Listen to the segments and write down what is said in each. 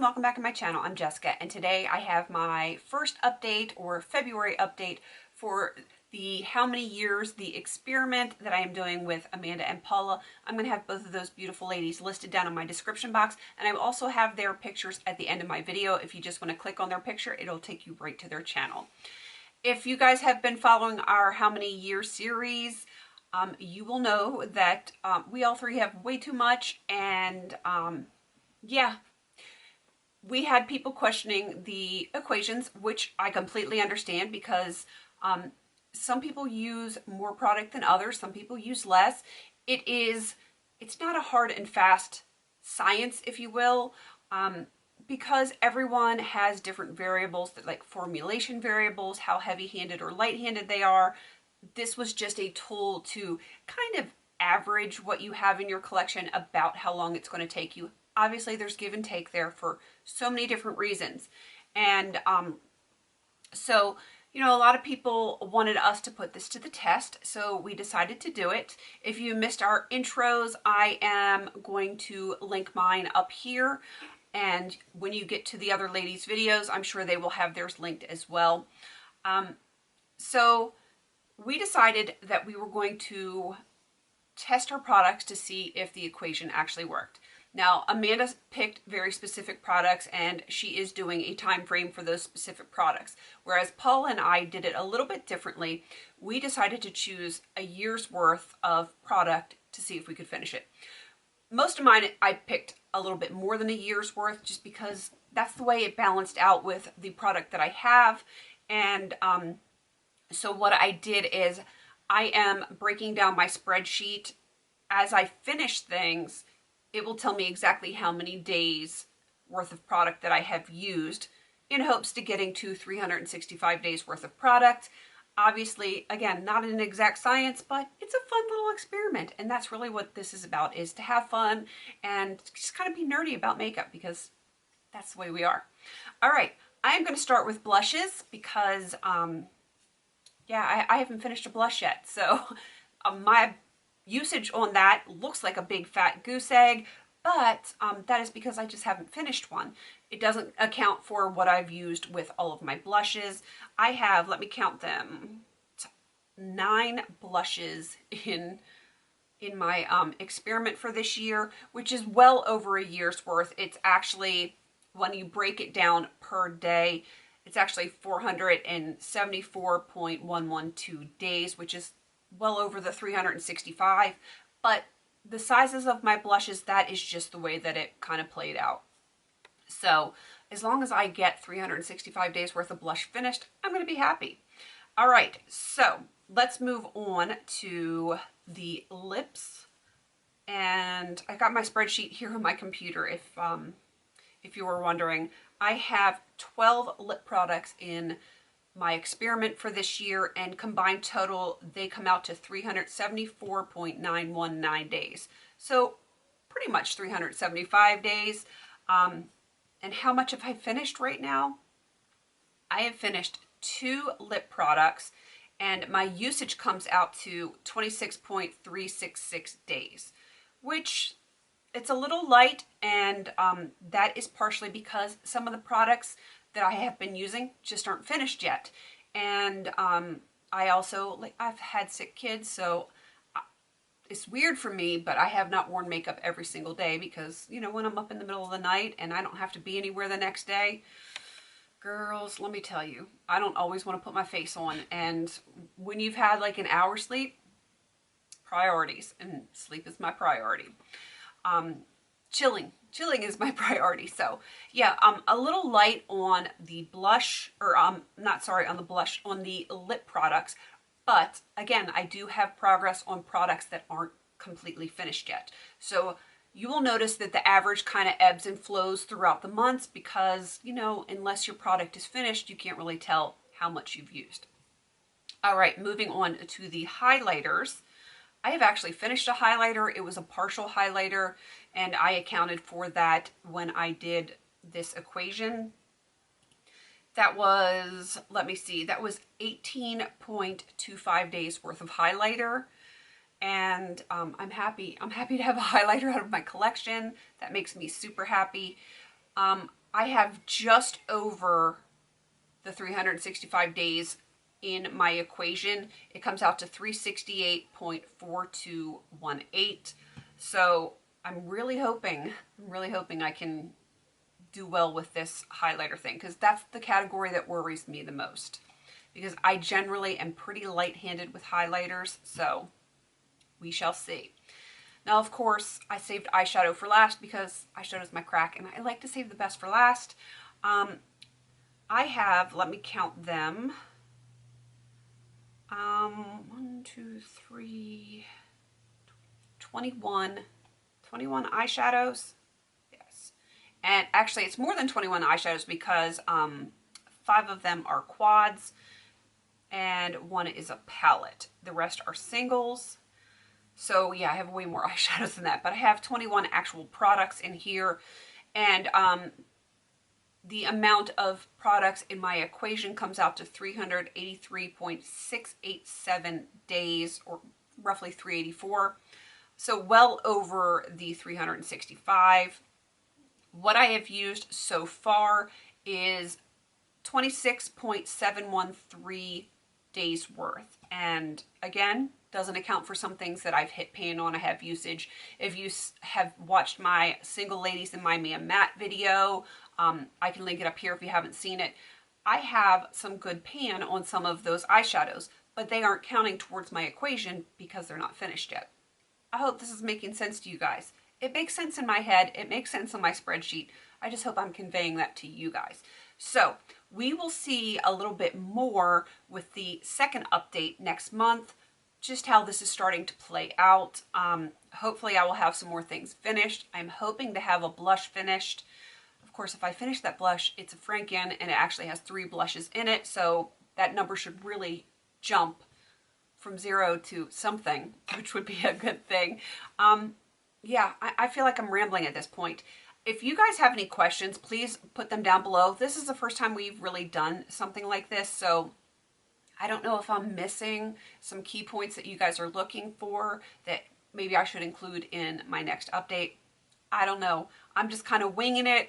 welcome back to my channel. I'm Jessica, and today I have my first update or February update for the how many years the experiment that I am doing with Amanda and Paula. I'm going to have both of those beautiful ladies listed down in my description box, and I will also have their pictures at the end of my video. If you just want to click on their picture, it'll take you right to their channel. If you guys have been following our How Many Years series, you will know that we all three have way too much, and yeah, we had people questioning the equations, which I completely understand because some people use more product than others. Some people use less. It's not a hard and fast science, if you will, because everyone has different variables, that like formulation variables, how heavy-handed or light-handed they are. This was just a tool to kind of average what you have in your collection about how long it's going to take you. Obviously, there's give and take there for so many different reasons. And so, you know, a lot of people wanted us to put this to the test, so we decided to do it. If you missed our intros, I am going to link mine up here. And when you get to the other ladies' videos, I'm sure they will have theirs linked as well. So we decided that we were going to test our products to see if the equation actually worked. Now, Amanda picked very specific products, and she is doing a time frame for those specific products. Whereas Paul and I did it a little bit differently. We decided to choose a year's worth of product to see if we could finish it. Most of mine, I picked a little bit more than a year's worth just because that's the way it balanced out with the product that I have. And so what I did is I am breaking down my spreadsheet. As I finish things, it will tell me exactly how many days worth of product that I have used in hopes to getting to 365 days worth of product. Obviously, again, not an exact science, but it's a fun little experiment. And that's really what this is about, is to have fun and just kind of be nerdy about makeup because that's the way we are. All right, I am going to start with blushes because, yeah, I haven't finished a blush yet. So my usage on that looks like a big fat goose egg, but that is because I just haven't finished one. It doesn't account for what I've used with all of my blushes. I have, let me count them, 9 blushes in my experiment for this year, which is well over a year's worth. It's actually, when you break it down per day, it's actually 474.112 days, which is well over the 365, but the sizes of my blushes, that is just the way that it kind of played out. So as long as I get 365 days worth of blush finished, I'm going to be happy. All right, so let's move on to the lips. And I got my spreadsheet here on my computer. If you were wondering, I have 12 lip products in my experiment for this year, and combined total, they come out to 374.919 days. So pretty much 375 days. And how much have I finished right now? I have finished 2 lip products, and my usage comes out to 26.366 days, which it's a little light, and that is partially because some of the products that I have been using just aren't finished yet. And I also, I've had sick kids, so it's weird for me, but I have not worn makeup every single day because, you know, when I'm up in the middle of the night and I don't have to be anywhere the next day, girls, let me tell you, I don't always want to put my face on. And when you've had like an hour's sleep, priorities, and sleep is my priority. Chilling is my priority. So yeah, a little light on the blush, or not sorry, on the blush, on the lip products. But again, I do have progress on products that aren't completely finished yet. So you will notice that the average kind of ebbs and flows throughout the months because, you know, unless your product is finished, you can't really tell how much you've used. All right, moving on to the highlighters. I have actually finished a highlighter. It was a partial highlighter, and I accounted for that when I did this equation. That was, let me see, that was 18.25 days worth of highlighter. And I'm happy. I'm happy to have a highlighter out of my collection. That makes me super happy. I have just over the 365 days in my equation. It comes out to 368.4218. So I'm really hoping I can do well with this highlighter thing, because that's the category that worries me the most, because I generally am pretty light-handed with highlighters, so we shall see. Now, of course, I saved eyeshadow for last because eyeshadow is my crack, and I like to save the best for last. I have, let me count them, 21 eyeshadows. Yes. And actually, it's more than 21 eyeshadows because 5 of them are quads and 1 is a palette. The rest are singles. So yeah, I have way more eyeshadows than that, but I have 21 actual products in here. And the amount of products in my equation comes out to 383.687 days, or roughly 384. So well over the 365. What I have used so far is 26.713 days worth. And again, doesn't account for some things that I've hit pan on. I have usage. If you have watched my Single Ladies in My Man Matte video, I can link it up here if you haven't seen it. I have some good pan on some of those eyeshadows, but they aren't counting towards my equation because they're not finished yet. I hope this is making sense to you guys. It makes sense in my head. It makes sense on my spreadsheet. I just hope I'm conveying that to you guys. So we will see a little bit more with the second update next month, just how this is starting to play out. Hopefully I will have some more things finished. I'm hoping to have a blush finished. Of course, if I finish that blush, it's a Franken and it actually has 3 blushes in it. So that number should really jump from 0 to something, which would be a good thing. Yeah, I feel like I'm rambling at this point. If you guys have any questions, please put them down below. This is the first time we've really done something like this, so I don't know if I'm missing some key points that you guys are looking for that maybe I should include in my next update. I don't know. I'm just kind of winging it.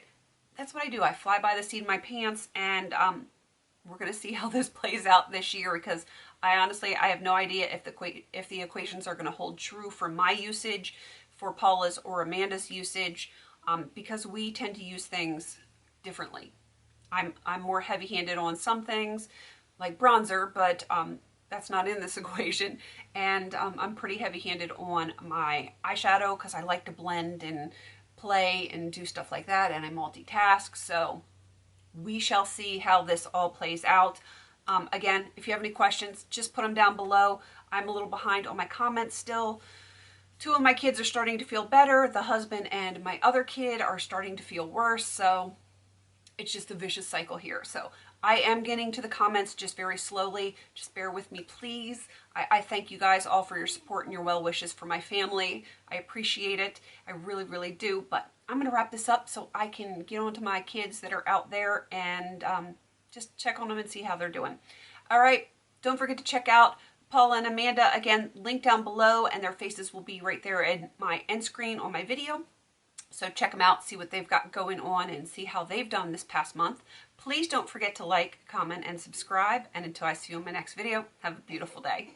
That's what I do. I fly by the seat of my pants, and we're going to see how this plays out this year, because I have no idea if the equations are going to hold true for my usage, for Paula's or Amanda's usage, because we tend to use things differently. I'm more heavy-handed on some things, like bronzer, but that's not in this equation. And I'm pretty heavy-handed on my eyeshadow because I like to blend and play and do stuff like that, and I multitask. So we shall see how this all plays out. Again, if you have any questions, just put them down below. I'm a little behind on my comments still. 2 of my kids are starting to feel better. The husband and my other kid are starting to feel worse. So it's just a vicious cycle here. So I am getting to the comments just very slowly. Just bear with me, please. I thank you guys all for your support and your well wishes for my family. I appreciate it. I really, really do. But I'm going to wrap this up so I can get on to my kids that are out there and just check on them and see how they're doing. All right. Don't forget to check out Paula and Amanda. Again, link down below, and their faces will be right there in my end screen on my video. So check them out, see what they've got going on, and see how they've done this past month. Please don't forget to like, comment, and subscribe. And until I see you in my next video, have a beautiful day.